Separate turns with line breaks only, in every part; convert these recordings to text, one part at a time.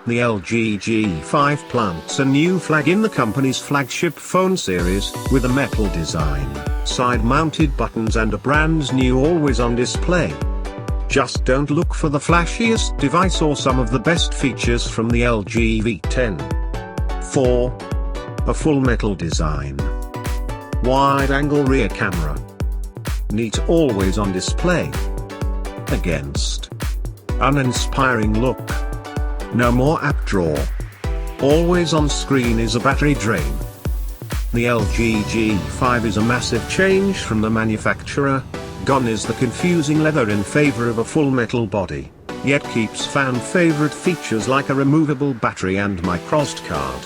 the LG G5 plants a new flag in the company's flagship phone series, with a metal design, side-mounted buttons and a brand new always-on display. Just don't look for the flashiest device or some of the best features from the LG V10. 4. A full metal design. Wide-angle rear camera. Neat always-on display. Against uninspiring look. No more app drawer. Always on screen is a battery drain. The LG G5 is a massive change from the manufacturer. Gone is the confusing leather in favor of a full metal body, yet keeps fan favorite features like a removable battery and microSD card.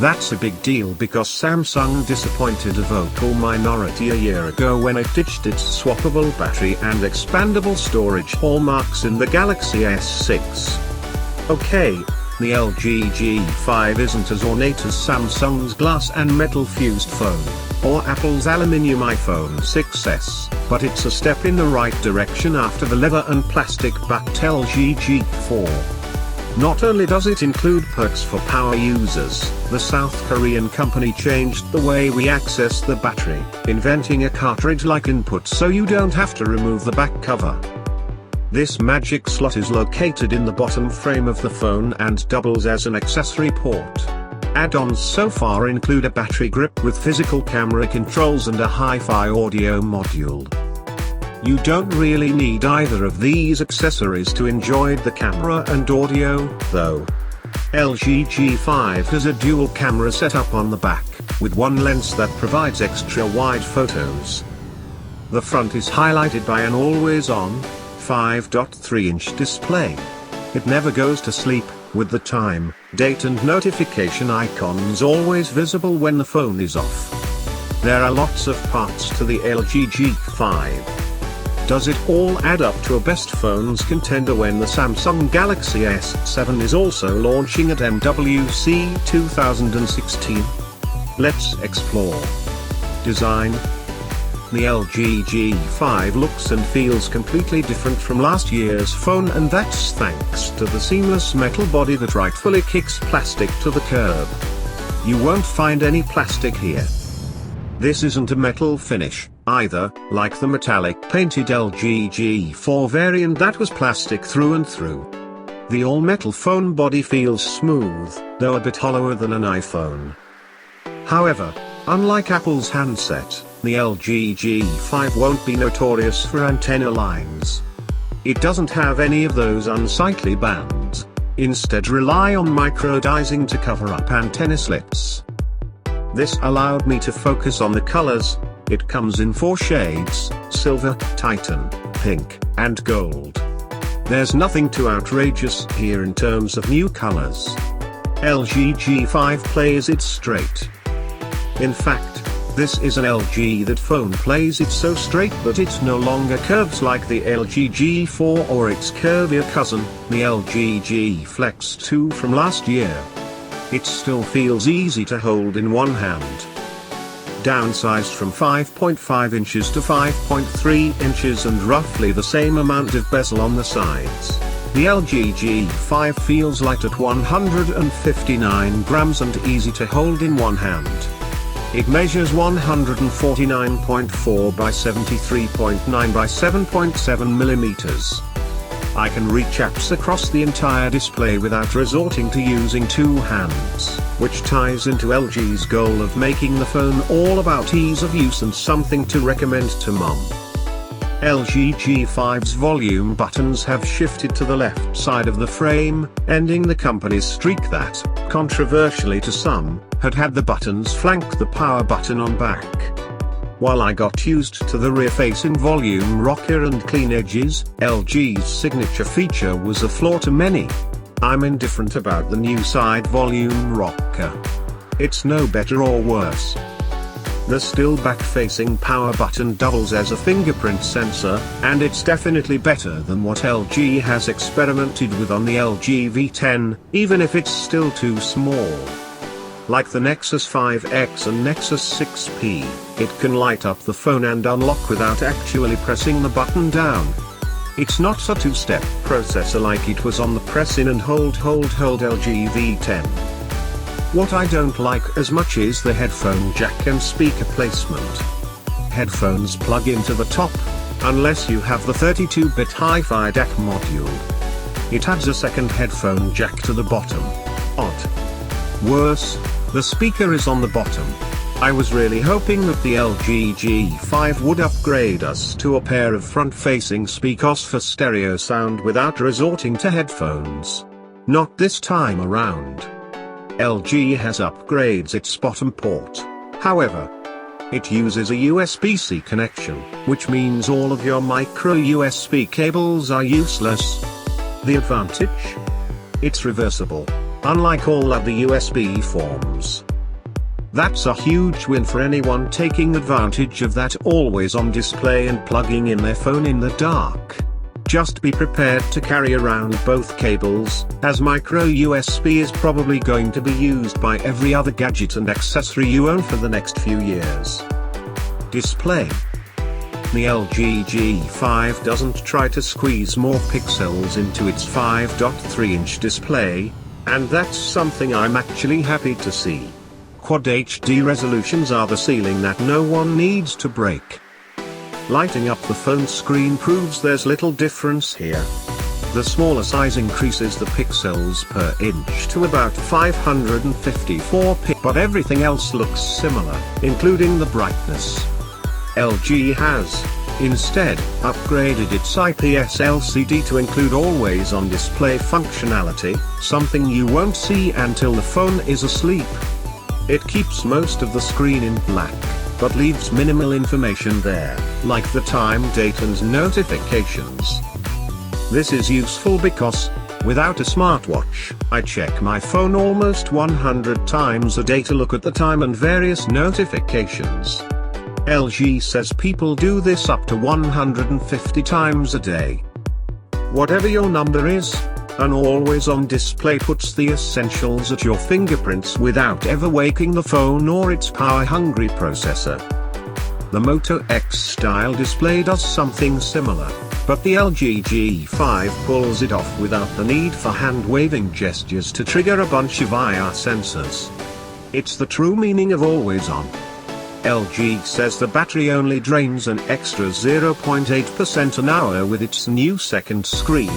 That's a big deal because Samsung disappointed a vocal minority a year ago when it ditched its swappable battery and expandable storage hallmarks in the Galaxy S6. Okay, the LG G5 isn't as ornate as Samsung's glass and metal fused phone, or Apple's aluminium iPhone 6s, but it's a step in the right direction after the leather and plastic-backed LG G4. Not only does it include perks for power users, the South Korean company changed the way we access the battery, inventing a cartridge-like input so you don't have to remove the back cover. This magic slot is located in the bottom frame of the phone and doubles as an accessory port. Add-ons so far include a battery grip with physical camera controls and a hi-fi audio module. You don't really need either of these accessories to enjoy the camera and audio, though. LG G5 has a dual camera setup on the back, with one lens that provides extra wide photos. The front is highlighted by an always-on, 5.3-inch display. It never goes to sleep, with the time, date and notification icons always visible when the phone is off. There are lots of parts to the LG G5. Does it all add up to a best phones contender when the Samsung Galaxy S7 is also launching at MWC 2016? Let's explore. Design. The LG G5 looks and feels completely different from last year's phone, and that's thanks to the seamless metal body that rightfully kicks plastic to the curb. You won't find any plastic here. This isn't a metal finish, either, like the metallic painted LG G4 variant that was plastic through and through. The all-metal phone body feels smooth, though a bit hollower than an iPhone. However, unlike Apple's handset, the LG G5 won't be notorious for antenna lines. It doesn't have any of those unsightly bands, instead rely on microdising to cover up antenna slits. This allowed me to focus on the colors. It comes in 4 shades: silver, titan, pink, and gold. There's nothing too outrageous here in terms of new colors. LG G5 plays it straight. In fact, this is an LG that phone plays it so straight that it no longer curves like the LG G4 or its curvier cousin, the LG G Flex 2 from last year. It still feels easy to hold in one hand. Downsized from 5.5 inches to 5.3 inches and roughly the same amount of bezel on the sides, the LG G5 feels light at 159 grams and easy to hold in one hand. It measures 149.4 by 73.9 by 7.7 millimeters. I can reach apps across the entire display without resorting to using 2 hands, which ties into LG's goal of making the phone all about ease of use and something to recommend to mom. LG G5's volume buttons have shifted to the left side of the frame, ending the company's streak that, controversially to some, had the buttons flank the power button on back. While I got used to the rear-facing volume rocker and clean edges, LG's signature feature was a flaw to many. I'm indifferent about the new side volume rocker. It's no better or worse. The still back-facing power button doubles as a fingerprint sensor, and it's definitely better than what LG has experimented with on the LG V10, even if it's still too small. Like the Nexus 5X and Nexus 6P, it can light up the phone and unlock without actually pressing the button down. It's not a 2-step processor like it was on the press in and hold LG V10. What I don't like as much is the headphone jack and speaker placement. Headphones plug into the top, unless you have the 32-bit Hi-Fi DAC module. It adds a second headphone jack to the bottom. Odd. Worse, the speaker is on the bottom. I was really hoping that the LG G5 would upgrade us to a pair of front-facing speakers for stereo sound without resorting to headphones. Not this time around. LG has upgrades its bottom port. However, it uses a USB-C connection, which means all of your micro USB cables are useless. The advantage? It's reversible, unlike all other USB forms. That's a huge win for anyone taking advantage of that always-on display and plugging in their phone in the dark. Just be prepared to carry around both cables, as micro USB is probably going to be used by every other gadget and accessory you own for the next few years. Display. The LG G5 doesn't try to squeeze more pixels into its 5.3-inch display, and that's something I'm actually happy to see. Quad HD resolutions are the ceiling that no one needs to break. Lighting up the phone screen proves there's little difference here. The smaller size increases the pixels per inch to about 554 but everything else looks similar, including the brightness. LG has, instead, upgraded its IPS LCD to include always-on display functionality, something you won't see until the phone is asleep. It keeps most of the screen in black, but leaves minimal information there, like the time, date and notifications. This is useful because, without a smartwatch, I check my phone almost 100 times a day to look at the time and various notifications. LG says people do this up to 150 times a day. Whatever your number is, an always-on display puts the essentials at your fingerprints without ever waking the phone or its power-hungry processor. The Moto X style display does something similar, but the LG G5 pulls it off without the need for hand-waving gestures to trigger a bunch of IR sensors. It's the true meaning of always-on. LG says the battery only drains an extra 0.8% an hour with its new second screen,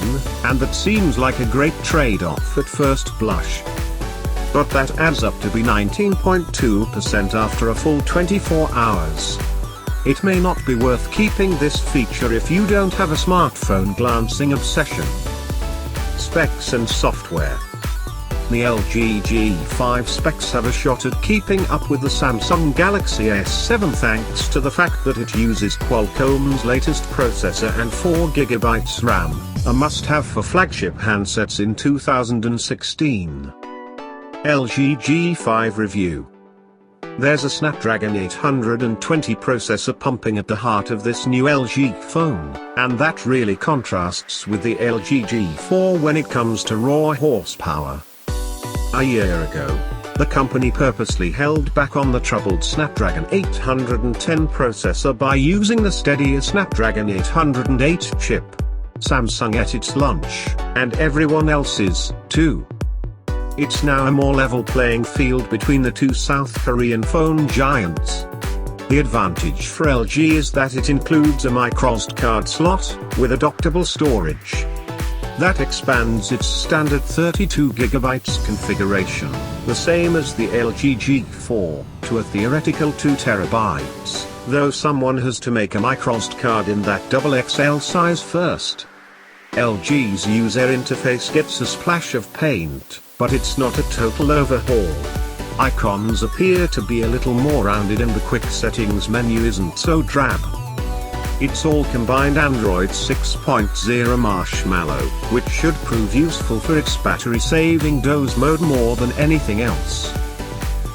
and that seems like a great trade-off at first blush. But that adds up to be 19.2% after a full 24 hours. It may not be worth keeping this feature if you don't have a smartphone glancing obsession. Specs and software. The LG G5 specs have a shot at keeping up with the Samsung Galaxy S7 thanks to the fact that it uses Qualcomm's latest processor and 4GB RAM, a must-have for flagship handsets in 2016. LG G5 review. There's a Snapdragon 820 processor pumping at the heart of this new LG phone, and that really contrasts with the LG G4 when it comes to raw horsepower. A year ago, the company purposely held back on the troubled Snapdragon 810 processor by using the steadier Snapdragon 808 chip. Samsung ate its lunch, and everyone else's, too. It's now a more level playing field between the two South Korean phone giants. The advantage for LG is that it includes a microSD card slot, with adaptable storage. That expands its standard 32GB configuration, the same as the LG G4, to a theoretical 2TB, though someone has to make a microSD card in that XXL size first. LG's user interface gets a splash of paint, but it's not a total overhaul. Icons appear to be a little more rounded and the quick settings menu isn't so drab. It's all combined Android 6.0 Marshmallow, which should prove useful for its battery-saving doze mode more than anything else.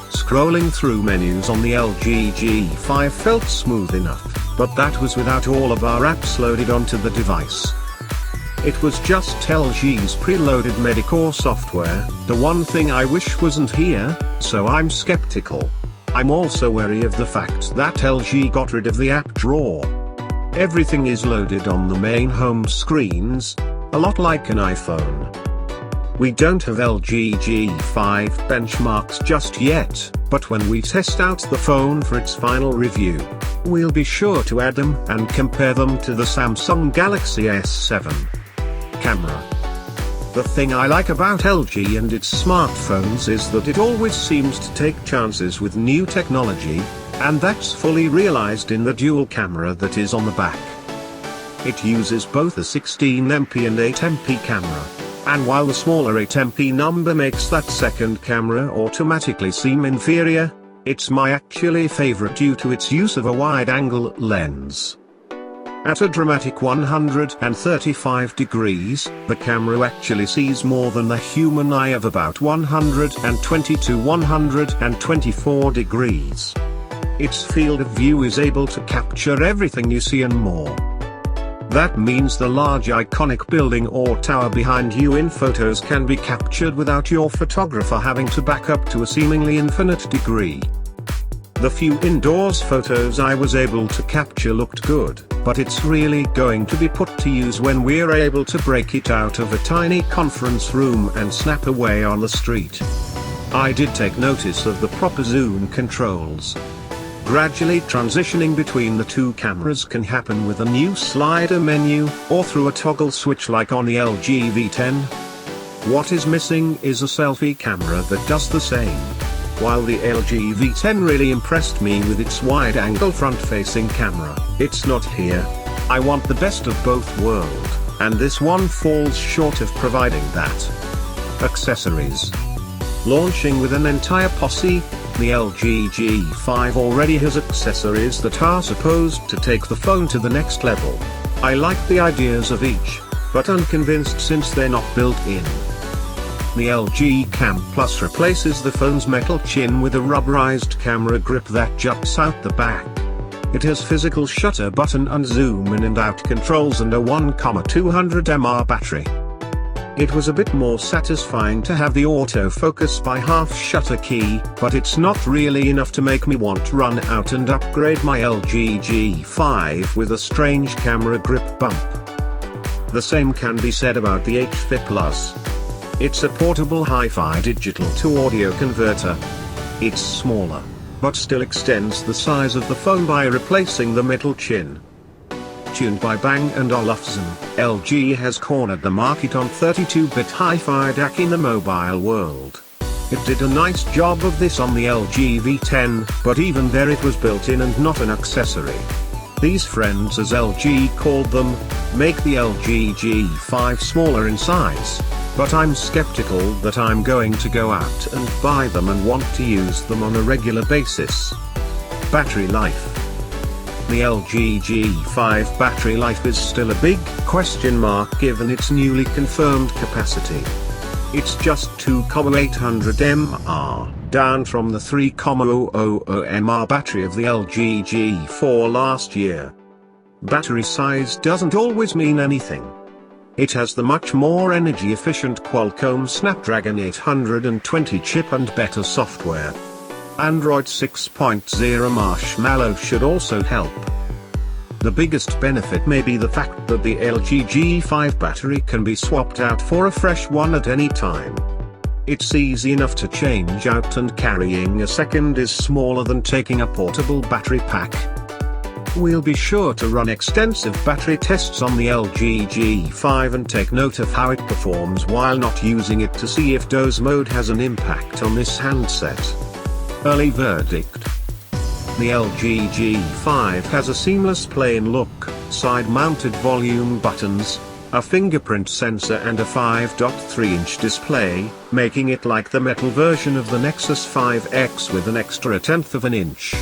Scrolling through menus on the LG G5 felt smooth enough, but that was without all of our apps loaded onto the device. It was just LG's preloaded Medicore software, the one thing I wish wasn't here, so I'm skeptical. I'm also wary of the fact that LG got rid of the app drawer. Everything is loaded on the main home screens, a lot like an iPhone. We don't have LG G5 benchmarks just yet, but when we test out the phone for its final review, we'll be sure to add them and compare them to the Samsung Galaxy S7. Camera. The thing I like about LG and its smartphones is that it always seems to take chances with new technology, and that's fully realized in the dual camera that is on the back. It uses both a 16MP and 8MP camera, and while the smaller 8MP number makes that second camera automatically seem inferior, it's my actually favorite due to its use of a wide-angle lens. At a dramatic 135 degrees, the camera actually sees more than the human eye of about 120 to 124 degrees. Its field of view is able to capture everything you see and more. That means the large iconic building or tower behind you in photos can be captured without your photographer having to back up to a seemingly infinite degree. The few indoors photos I was able to capture looked good, but it's really going to be put to use when we're able to break it out of a tiny conference room and snap away on the street. I did take notice of the proper zoom controls. Gradually transitioning between the two cameras can happen with a new slider menu, or through a toggle switch like on the LG V10. What is missing is a selfie camera that does the same. While the LG V10 really impressed me with its wide-angle front-facing camera, it's not here. I want the best of both worlds, and this one falls short of providing that. Accessories. Launching with an entire posse, the LG G5 already has accessories that are supposed to take the phone to the next level. I like the ideas of each, but unconvinced since they're not built in. The LG Cam Plus replaces the phone's metal chin with a rubberized camera grip that juts out the back. It has physical shutter button and zoom in and out controls and a 1,200 mAh battery. It was a bit more satisfying to have the autofocus by half shutter key, but it's not really enough to make me want to run out and upgrade my LG G5 with a strange camera grip bump. The same can be said about the HFI Plus. It's a portable hi-fi digital to audio converter. It's smaller, but still extends the size of the phone by replacing the metal chin. Tuned by Bang & Olufsen, LG has cornered the market on 32-bit hi-fi DAC in the mobile world. It did a nice job of this on the LG V10, but even there it was built in and not an accessory. These friends, as LG called them, make the LG G5 smaller in size, but I'm skeptical that I'm going to go out and buy them and want to use them on a regular basis. Battery life. The LG G5 battery life is still a big question mark given its newly confirmed capacity. It's just 2,800 mAh, down from the 3,000 mAh battery of the LG G4 last year. Battery size doesn't always mean anything. It has the much more energy-efficient Qualcomm Snapdragon 820 chip and better software. Android 6.0 Marshmallow should also help. The biggest benefit may be the fact that the LG G5 battery can be swapped out for a fresh one at any time. It's easy enough to change out and carrying a second is smaller than taking a portable battery pack. We'll be sure to run extensive battery tests on the LG G5 and take note of how it performs while not using it to see if doze mode has an impact on this handset. Early verdict. The LG G5 has a seamless plain look, side-mounted volume buttons, a fingerprint sensor and a 5.3-inch display, making it like the metal version of the Nexus 5X with an extra 1/10 of an inch.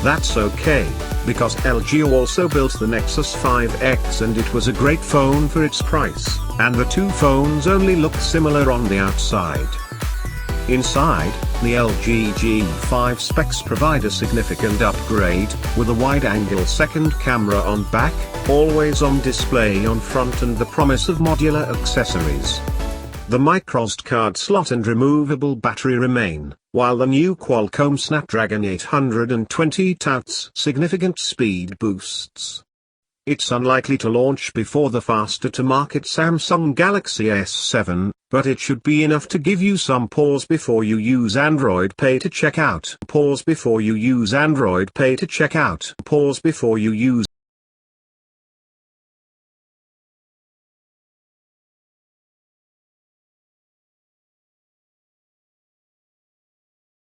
That's okay, because LG also built the Nexus 5X and it was a great phone for its price, and the two phones only look similar on the outside. Inside, the LG G5 specs provide a significant upgrade, with a wide-angle second camera on back, always-on display on front and the promise of modular accessories. The microSD card slot and removable battery remain, while the new Qualcomm Snapdragon 820 touts significant speed boosts. It's unlikely to launch before the faster-to-market Samsung Galaxy S7, But it should be enough to give you some pause before you use Android Pay to check out. Pause before you use Android Pay to check out. Pause before you use